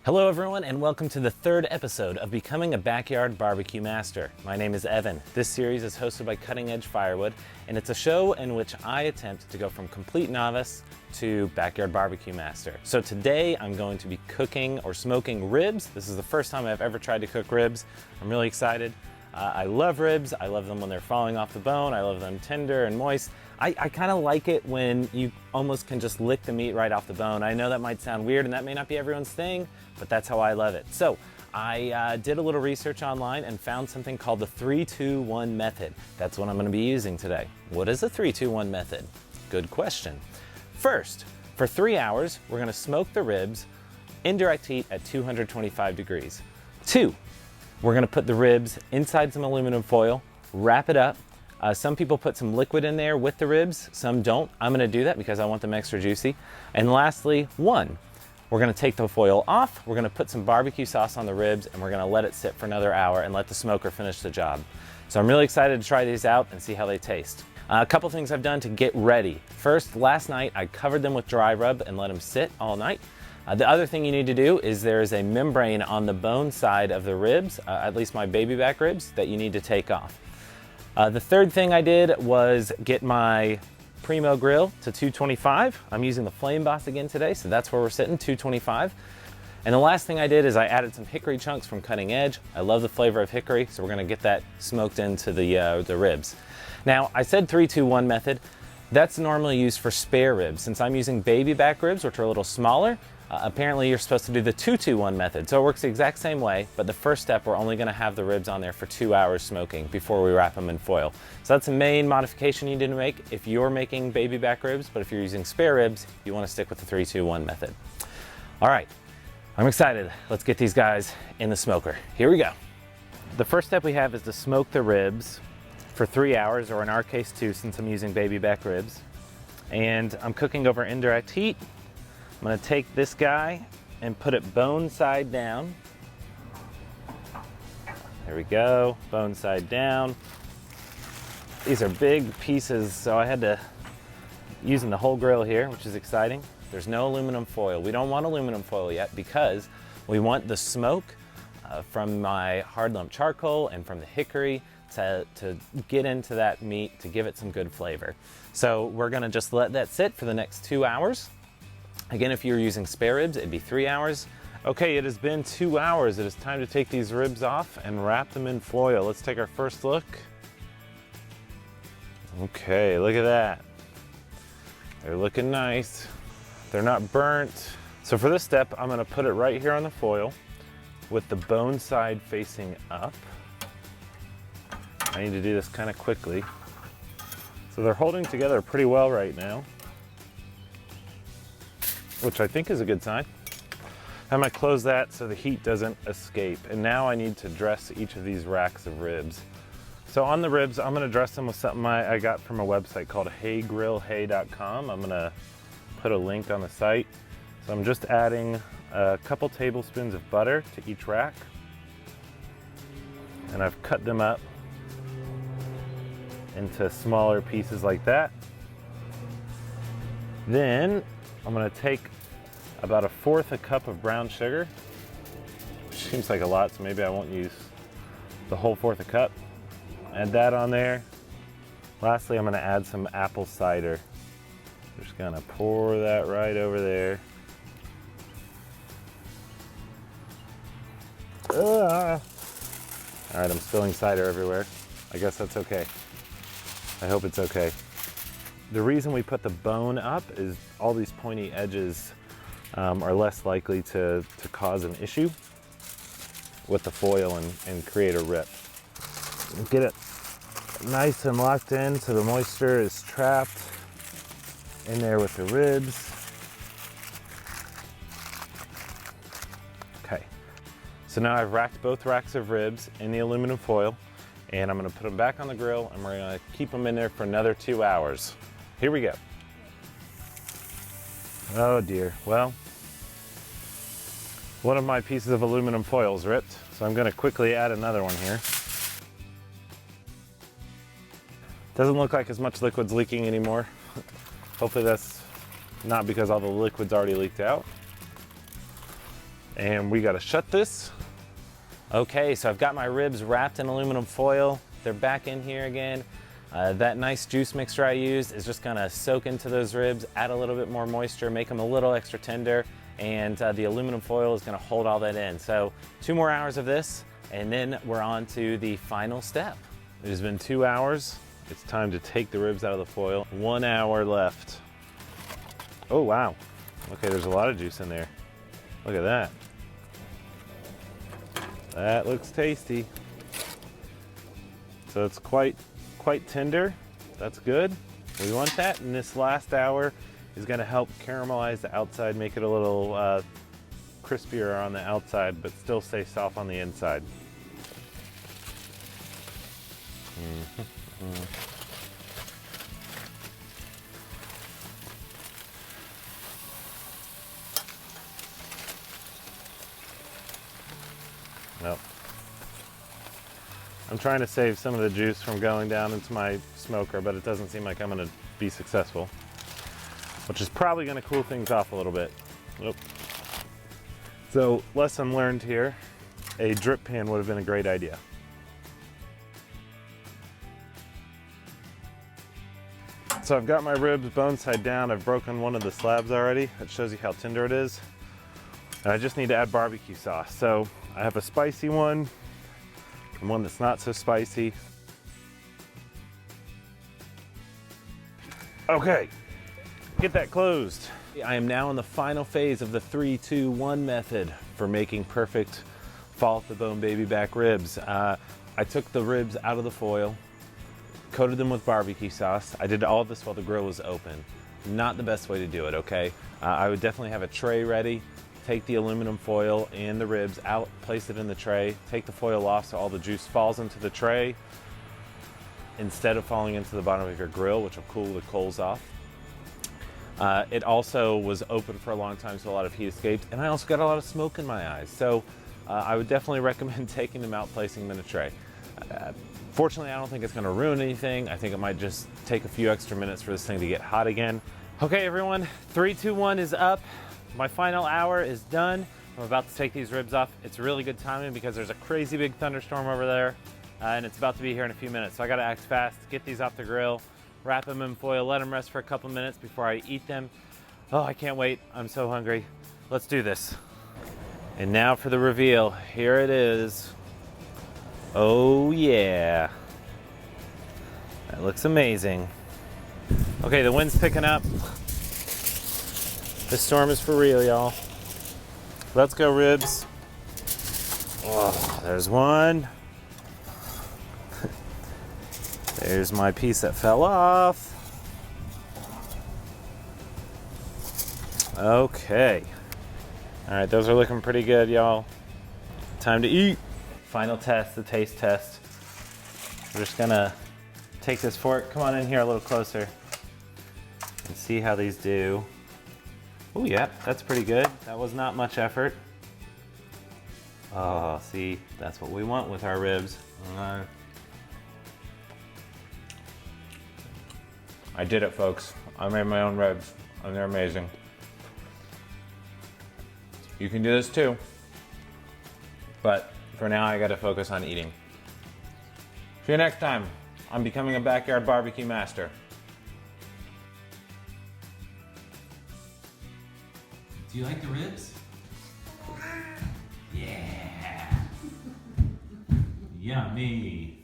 Hello everyone, and welcome to the third episode of Becoming a Backyard Barbecue Master. My name is Evan. This series is hosted by Cutting Edge Firewood, and it's a show in which I attempt to go from complete novice to backyard barbecue master. So today I'm going to be cooking or smoking ribs. This is the first time I've ever tried to cook ribs. I'm really excited. I love ribs. I love them when they're falling off the bone. I love them tender and moist. I kind of like it when you almost can just lick the meat right off the bone. I know that might sound weird and that may not be everyone's thing, but that's how I love it. So I did a little research online and found something called the 3-2-1 method. That's what I'm going to be using today. What is the 3-2-1 method? Good question. First, for 3 hours, we're going to smoke the ribs, indirect heat at 225 degrees. 2, we're going to put the ribs inside some aluminum foil, wrap it up. Some people put some liquid in there with the ribs, some don't. I'm going to do that because I want them extra juicy. And lastly, 1, we're going to take the foil off, we're going to put some barbecue sauce on the ribs, and we're going to let it sit for another hour and let the smoker finish the job. So I'm really excited to try these out and see how they taste. A couple things I've done to get ready. First, last night I covered them with dry rub and let them sit all night. The other thing you need to do is there is a membrane on the bone side of the ribs, at least my baby back ribs, that you need to take off. The third thing I did was get my Primo grill to 225. I'm using the Flame Boss again today, so that's where we're sitting, 225. And the last thing I did is I added some hickory chunks from Cutting Edge. I love the flavor of hickory, so we're gonna get that smoked into the ribs. Now, I said 3-2-1 method. That's normally used for spare ribs. Since I'm using baby back ribs, which are a little smaller, apparently you're supposed to do the 2-2-1 method. So it works the exact same way, but the first step, we're only gonna have the ribs on there for 2 hours smoking before we wrap them in foil. So that's the main modification you need to make if you're making baby back ribs, but if you're using spare ribs, you wanna stick with the 3-2-1 method. All right, I'm excited. Let's get these guys in the smoker. Here we go. The first step we have is to smoke the ribs for 3 hours, or in our case 2, since I'm using baby back ribs. And I'm cooking over indirect heat. I'm gonna take this guy and put it bone side down. There we go, bone side down. These are big pieces, so I had to using the whole grill here, which is exciting. There's no aluminum foil. We don't want aluminum foil yet because we want the smoke from my hard lump charcoal and from the hickory to get into that meat, to give it some good flavor. So we're gonna just let that sit for the next 2 hours. Again, if you're using spare ribs, it'd be 3 hours. Okay, it has been 2 hours. It is time to take these ribs off and wrap them in foil. Let's take our first look. Okay, look at that. They're looking nice. They're not burnt. So for this step, I'm gonna put it right here on the foil with the bone side facing up. I need to do this kind of quickly. So they're holding together pretty well right now, which I think is a good sign. I'm gonna close that so the heat doesn't escape. And now I need to dress each of these racks of ribs. So on the ribs, I'm gonna dress them with something I got from a website called heygrillhey.com. I'm gonna put a link on the site. So I'm just adding a couple tablespoons of butter to each rack. And I've cut them up into smaller pieces like that. Then I'm gonna take about 1/4 cup of brown sugar, which seems like a lot, so maybe I won't use the whole 1/4 cup. Add that on there. Lastly, I'm gonna add some apple cider. Just gonna pour that right over there. All right, I'm spilling cider everywhere. I guess that's okay. I hope it's okay. The reason we put the bone up is all these pointy edges are less likely to cause an issue with the foil and create a rip. Get it nice and locked in so the moisture is trapped in there with the ribs. Okay, so now I've racked both racks of ribs in the aluminum foil, and I'm gonna put them back on the grill and we're gonna keep them in there for another 2 hours. Here we go. Oh dear, well, one of my pieces of aluminum foil is ripped, so I'm gonna quickly add another one here. Doesn't look like as much liquid's leaking anymore. Hopefully that's not because all the liquid's already leaked out. And we gotta shut this. Okay, so I've got my ribs wrapped in aluminum foil. They're back in here again. That nice juice mixture I used is just gonna soak into those ribs, add a little bit more moisture, make them a little extra tender, and the aluminum foil is gonna hold all that in. So 2 more hours of this, and then we're on to the final step. It has been 2 hours. It's time to take the ribs out of the foil. 1 hour left. Oh, wow. Okay, there's a lot of juice in there. Look at that. That looks tasty. So it's quite tender. That's good. We want that. And this last hour is going to help caramelize the outside, make it a little crispier on the outside, but still stay soft on the inside. Nope. I'm trying to save some of the juice from going down into my smoker, but it doesn't seem like I'm going to be successful, which is probably going to cool things off a little bit. Nope. So, lesson learned here, a drip pan would have been a great idea. So I've got my ribs bone side down. I've broken one of the slabs already. That shows you how tender it is. And I just need to add barbecue sauce. So I have a spicy one and one that's not so spicy. Okay, get that closed. I am now in the final phase of the 3-2-1 method for making perfect fall off the bone baby back ribs. I took the ribs out of the foil, coated them with barbecue sauce. I did all of this while the grill was open. Not the best way to do it, okay? I would definitely have a tray ready. Take the aluminum foil and the ribs out, place it in the tray, take the foil off so all the juice falls into the tray instead of falling into the bottom of your grill, which will cool the coals off. It also was open for a long time, so a lot of heat escaped, and I also got a lot of smoke in my eyes. So I would definitely recommend taking them out, placing them in a tray. Fortunately, I don't think it's gonna ruin anything. I think it might just take a few extra minutes for this thing to get hot again. Okay, everyone, 3, 2, 1 is up. My final hour is done. I'm about to take these ribs off. It's really good timing because there's a crazy big thunderstorm over there, and it's about to be here in a few minutes. So I gotta act fast, get these off the grill, wrap them in foil, let them rest for a couple minutes before I eat them. Oh, I can't wait. I'm so hungry. Let's do this. And now for the reveal. Here it is. Oh yeah. That looks amazing. Okay, the wind's picking up. This storm is for real, y'all. Let's go, ribs. Oh, there's one. There's my piece that fell off. Okay. All right, those are looking pretty good, y'all. Time to eat. Final test, the taste test. We're just gonna take this fork, come on in here a little closer, and see how these do. Oh yeah, that's pretty good. That was not much effort. Oh, see, that's what we want with our ribs. I did it, folks. I made my own ribs, and they're amazing. You can do this too. But for now, I gotta focus on eating. See you next time on Becoming a Backyard Barbecue Master. Do you like the ribs? Yeah. Yummy.